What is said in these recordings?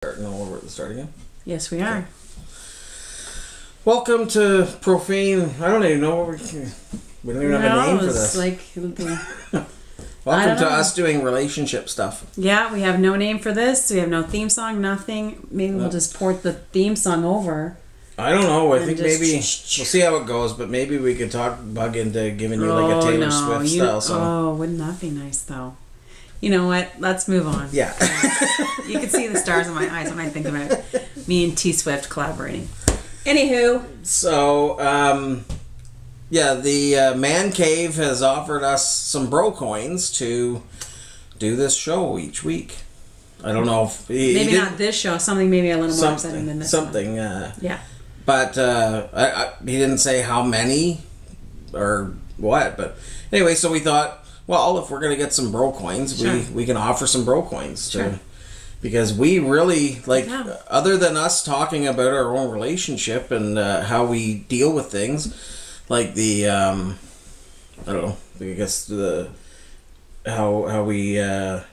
No, we're at the start again. Yes, we are. Okay. Welcome to Profane. I don't even know what we don't even have a name for this. Welcome to us doing relationship stuff. Yeah, we have no name for this. We have no theme song, nothing. Maybe we'll just port the theme song over. I don't know. I think maybe we'll see how it goes, but maybe we could bug into giving you like a Taylor Swift style song. Oh, wouldn't that be nice though? You know what? Let's move on. Yeah. You can see the stars in my eyes when I think about me and T Swift collaborating. Anywho. So, the Man Cave has offered us some BroCoins to do this show each week. I don't know if... Maybe not this show. Something maybe a little more exciting than this something, one. Yeah. But he didn't say how many or what. But anyway, so we thought... Well, if we're going to get some BroCoins, sure, we can offer some BroCoins. Sure. Because we really, other than us talking about our own relationship and how we deal with things, like the, I don't know, I guess how we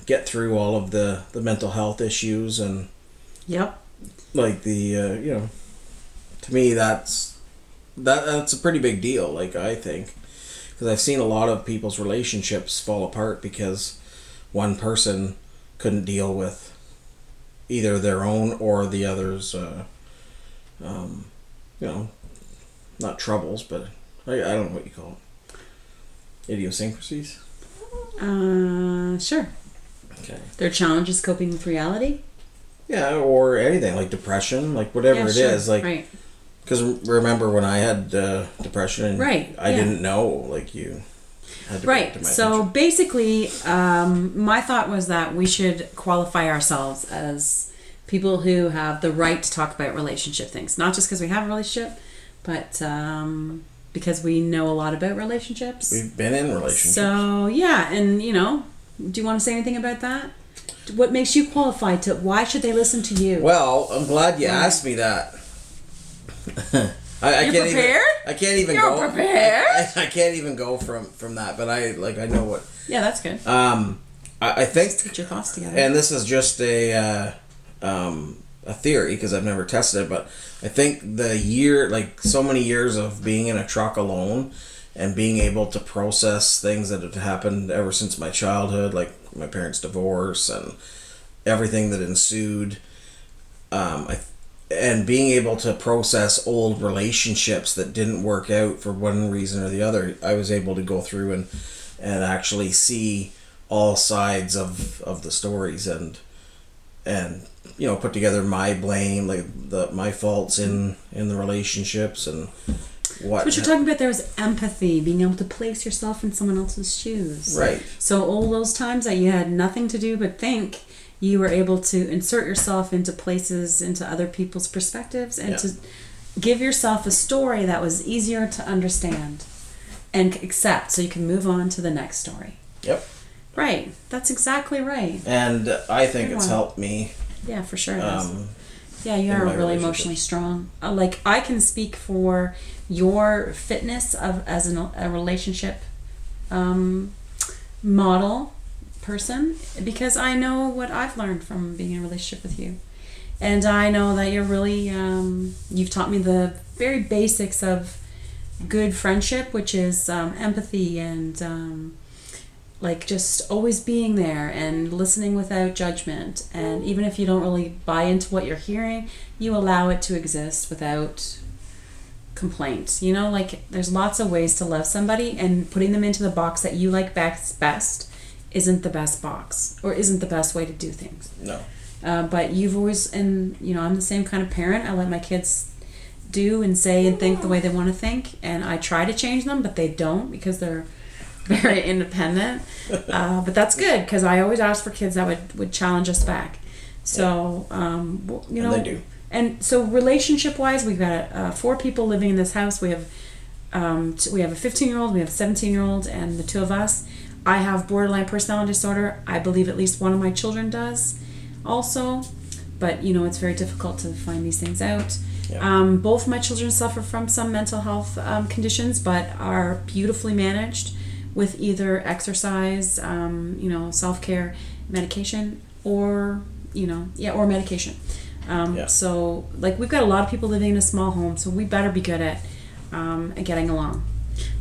get through all of the mental health issues and... Yep. Like to me that's a pretty big deal, I think. Because I've seen a lot of people's relationships fall apart because one person couldn't deal with either their own or the other's, not troubles, but I don't know what you call it. Idiosyncrasies? Sure. Okay. Their challenges coping with reality? Yeah, or anything, like depression, like whatever it is. Right. Because remember when I had depression and I didn't know, you had to right. So basically, my thought was that we should qualify ourselves as people who have the right to talk about relationship things. Not just because we have a relationship, but because we know a lot about relationships. We've been in relationships. So, yeah. And, do you want to say anything about that? What makes you qualified to... Why should they listen to you? Well, I'm glad you asked me that. You're prepared? I can't even go. You're prepared? I can't even go from that, but I know what. Yeah, that's good. I think. Just get your thoughts together. And this is just a theory because I've never tested it, but I think so many years of being in a truck alone and being able to process things that have happened ever since my childhood, like my parents' divorce and everything that ensued. And being able to process old relationships that didn't work out for one reason or the other, I was able to go through and actually see all sides of the stories and put together my blame, my faults in the relationships and what. So what you're talking about there is empathy, being able to place yourself in someone else's shoes. Right. So all those times that you had nothing to do but think, you were able to insert yourself into places, into other people's perspectives, and to give yourself a story that was easier to understand and accept so you can move on to the next story. Yep. Right. That's exactly right. And I think it's helped me. Yeah, for sure it is. Yeah, you are really emotionally strong. I can speak for your fitness as a relationship model person because I know what I've learned from being in a relationship with you, and I know that you're really you've taught me the very basics of good friendship, which is empathy and just always being there and listening without judgment, and even if you don't really buy into what you're hearing, you allow it to exist without complaint. There's lots of ways to love somebody, and putting them into the box that you like best isn't the best box or isn't the best way to do things. No. But you've always, and I'm the same kind of parent. I let my kids do and say and think the way they want to think, and I try to change them, but they don't because they're very independent. But that's good because I always ask for kids that would challenge us back. So, and they do. And so relationship wise, we've got 4 people living in this house. We have a 15-year-old, we have a 17-year-old, and the 2 of us. I have borderline personality disorder. I believe at least one of my children does also. But, it's very difficult to find these things out. Yeah. Both my children suffer from some mental health conditions, but are beautifully managed with either exercise, self-care, medication, or or medication. So, like, we've got a lot of people living in a small home, so we better be good at getting along.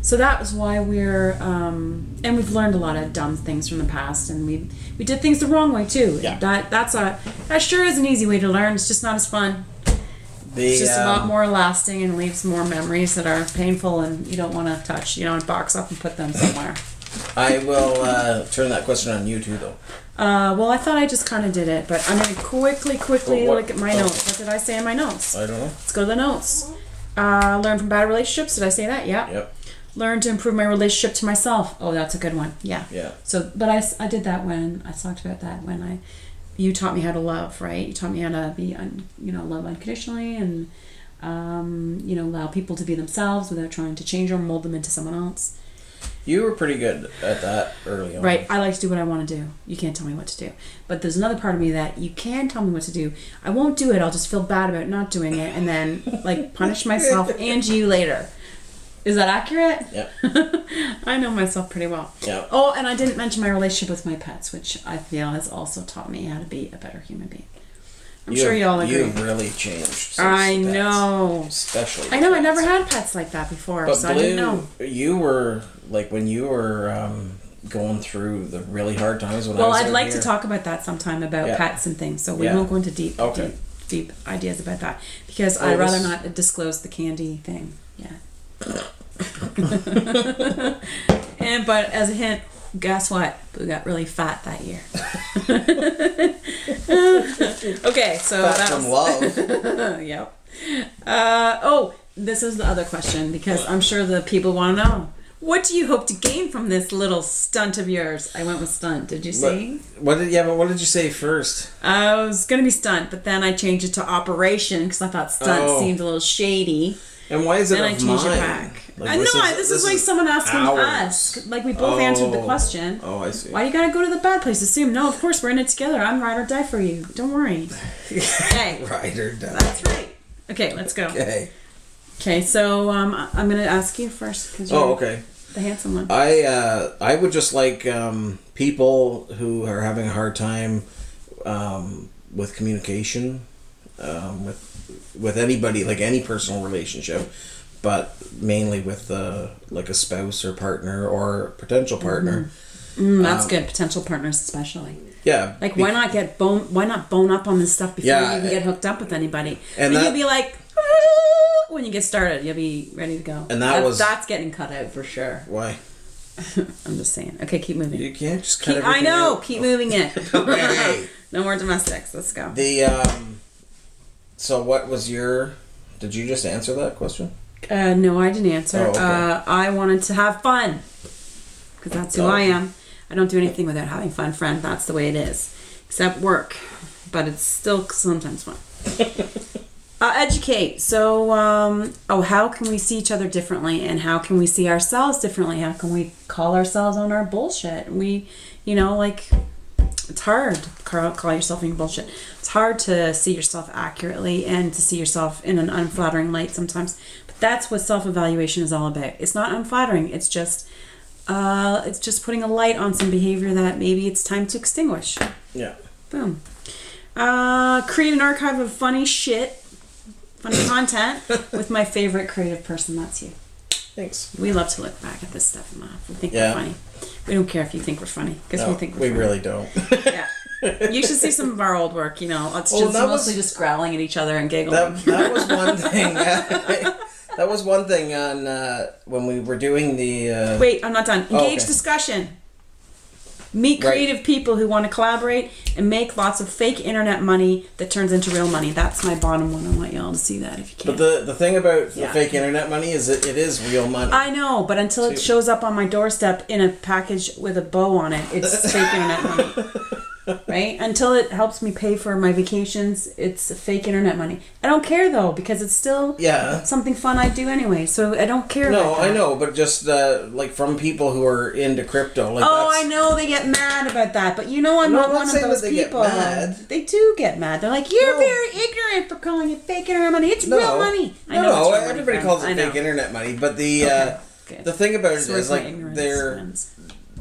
So that was why we're, and we've learned a lot of dumb things from the past, and we did things the wrong way too. Yeah. That sure is an easy way to learn. It's just not as fun. It's just a lot more lasting and leaves more memories that are painful and you don't want to touch. Box up and put them somewhere. I will turn that question on you too, though. Well, I thought I just kind of did it, but I'm going to quickly look at my notes. What did I say in my notes? I don't know. Let's go to the notes. Learn from bad relationships. Did I say that? Yeah. Yep. Learn to improve my relationship to myself. Oh, that's a good one. Yeah. Yeah. So, but I did that when I talked about that when you taught me how to love, right? You taught me how to be, love unconditionally and, allow people to be themselves without trying to change or mold them into someone else. You were pretty good at that early on. Right. I like to do what I want to do. You can't tell me what to do. But there's another part of me that you can tell me what to do. I won't do it. I'll just feel bad about not doing it and then, punish myself and you later. Is that accurate? Yeah. I know myself pretty well. Yeah. Oh, and I didn't mention my relationship with my pets, which I feel has also taught me how to be a better human being. I'm sure you all agree. You've really changed. Since I pets, know. especially. I know. I never had pets like that before, so Blue, I didn't know. You were when you were going through the really hard times when I was I'd like here. to talk about that sometime about pets and things. So we won't go into deep ideas about that because I'd rather not disclose the candy thing. Yeah. But as a hint, guess what? We got really fat that year. Okay, so fat from love. Yep. This is the other question because I'm sure the people want to know. What do you hope to gain from this little stunt of yours? I went with stunt. Did you see? What did you say first? I was gonna be stunt, but then I changed it to operation because I thought stunt seemed a little shady. And why is it then I changed it back. This is like someone asking us. Like we both answered the question. Oh, I see. Why do you gotta go to the bad place? Assume no. Of course we're in it together. I'm ride or die for you. Don't worry. Okay. Ride or die. That's right. Okay, let's go. Okay. Okay, so I'm gonna ask you first because you're okay. the handsome one. I would just like people who are having a hard time with communication, with anybody, like any personal relationship, but mainly with a spouse or partner or potential partner. That's good. Potential partners especially. Yeah. Like why not bone up on this stuff before you even get hooked up with anybody? And you'll be like when you get started, you'll be ready to go. And that's getting cut out for sure. Why? I'm just saying. Okay, keep moving. You can't just cut everything I know. out. Keep moving it. Okay. No more domestics. Let's go. So what was your... Did you just answer that question? No, I didn't answer. Oh, okay. I wanted to have fun. Because that's who I am. I don't do anything without having fun, friend. That's the way it is. Except work. But it's still sometimes fun. Educate. So, how can we see each other differently? And how can we see ourselves differently? How can we call ourselves on our bullshit? It's hard to call yourself on your bullshit. It's hard to see yourself accurately and to see yourself in an unflattering light sometimes. But that's what self-evaluation is all about. It's not unflattering. It's just putting a light on some behavior that maybe it's time to extinguish. Yeah. Boom. Create an archive of funny content with my favorite creative person. That's you. Thanks. We love to look back at this stuff and laugh. We think we're funny. We don't care if you think we're funny because we think we're funny. We really don't. Yeah. You should see some of our old work. It's mostly just growling at each other and giggling. That was one thing. That was one thing on when we were doing the... Wait, I'm not done. Engage discussion. Meet creative people who want to collaborate and make lots of fake internet money that turns into real money. That's my bottom one. I want y'all to see that if you can. But the thing about the fake internet money is that it is real money. I know, but until it shows up on my doorstep in a package with a bow on it, it's fake internet money. Right? Until it helps me pay for my vacations, it's fake internet money. I don't care though, because it's still something fun I do anyway. So I don't care about that. I know, but just from people who are into crypto. I know they get mad about that, but I'm not one of those people. They do get mad. They're like, you're very ignorant for calling it fake internet money. It's real money. I know everybody calls it fake internet money, but the thing about it is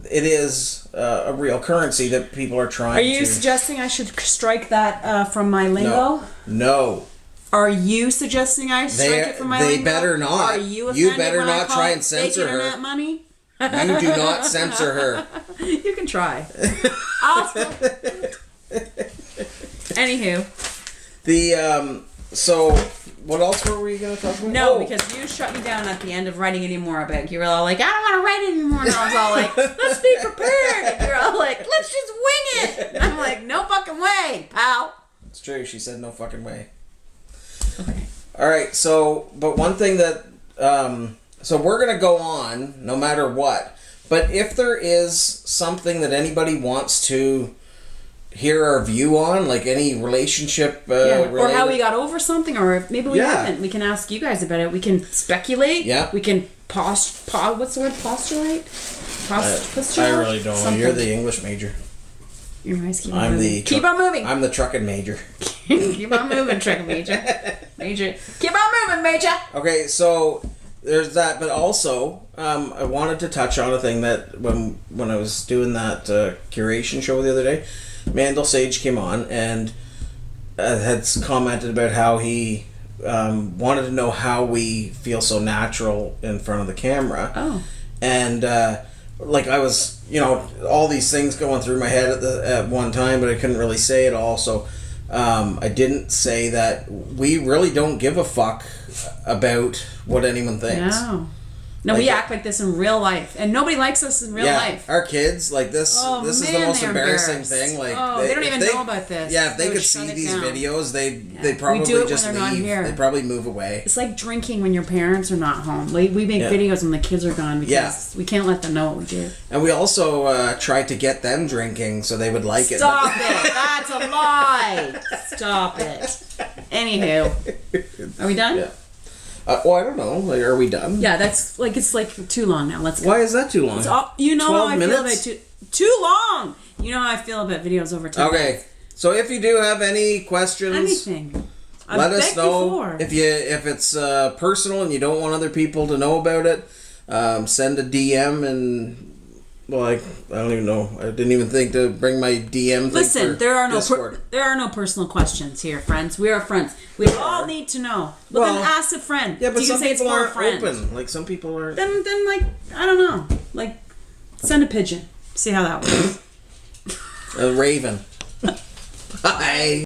it is a real currency that people are trying to... Are you suggesting I should strike that from my lingo? No. Are you suggesting I strike it from my lingo? They better not. Are you better not try and censor her. Internet money? You do not censor her. You can try. Anywho. So, what else were we going to talk about? No, because you shut me down at the end of writing any more about it. You were all like, I don't want to write anymore. And I was all like, let's be prepared. And you're all like, let's just wing it. And I'm like, no fucking way, pal. It's true. She said no fucking way. Okay. All right. So, but one thing that... so we're going to go on no matter what. But if there is something that anybody wants to hear our view on, like any relationship or how we got over something, or if maybe we haven't, we can ask you guys about it. We can speculate. Yeah. We can what's the word? Postulate? Postulate? I really don't know. You're the English major. You're nice. Keep on moving. I'm the trucking major. Keep on moving, trucking major. Keep on moving, major. Okay, so there's that, but also I wanted to touch on a thing that when I was doing that curation show the other day, Mandel Sage came on and had commented about how he wanted to know how we feel so natural in front of the camera. Oh. And like I was, all these things going through my head at one time, but I couldn't really say it all. So I didn't say that we really don't give a fuck about what anyone thinks. No, we act like this in real life, and nobody likes us in real life. Our kids, like this. This is the most embarrassing thing. Like, they don't even know about this. Yeah, if they could see these videos, they probably just leave. They probably move away. It's like drinking when your parents are not home. Like, we make videos when the kids are gone because we can't let them know what we do. And we also tried to get them drinking so they would like it. Stop it! That's a lie. Stop it. Anywho, are we done? Yeah. I don't know. Like, are we done? Yeah, that's like it's too long now. Let's go. Why is that too long? How I feel about too long. You know how I feel about videos over 10 minutes. Okay, so if you do have any questions, anything, let us know. If it's personal and you don't want other people to know about it, send a DM and. Well, I don't even know. I didn't even think to bring my DM thing. Listen, there are no personal questions here, friends. We are friends. We all need to know. Well, then ask a friend. Yeah, but some people aren't open. Like some people are. Then like I don't know. Like send a pigeon. See how that works. A raven. Bye.